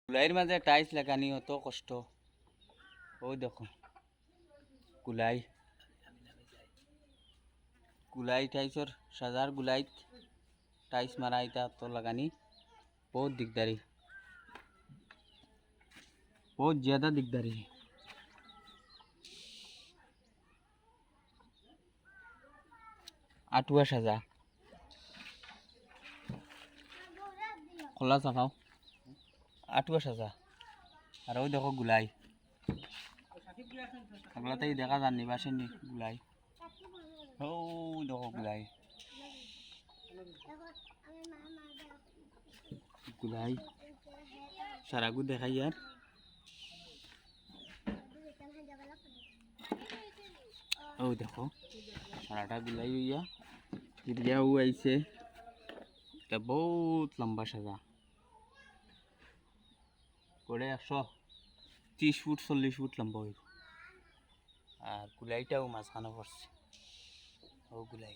কুলাইয়ের মাঝে টাইলস লাগানি অত কষ্ট। ওই দেখো কুলাই গুলাই টাইসর সাজার গুলাই টাইস মারা এটা তো লাগানি बहुत दिकदारी, बहुत ज़्यादा दिकदारी है। आठुआ सजा खोला सफाओ आठुआ सजा और वो देखो गुलाई अगला तो देखा जानी बासे नहीं गुलाई ओ देखो गुलाई गुलाई सारा कुछ देखा यार ओ देखो साराटा गुलाई हुई है गिरिया हुआ इसे तो बहुत लंबा सजा कोड़े 130 फुट 40 फुट लंबा हुई और गुलाईटाও মাঝখানে পড়ছে ও গুলাই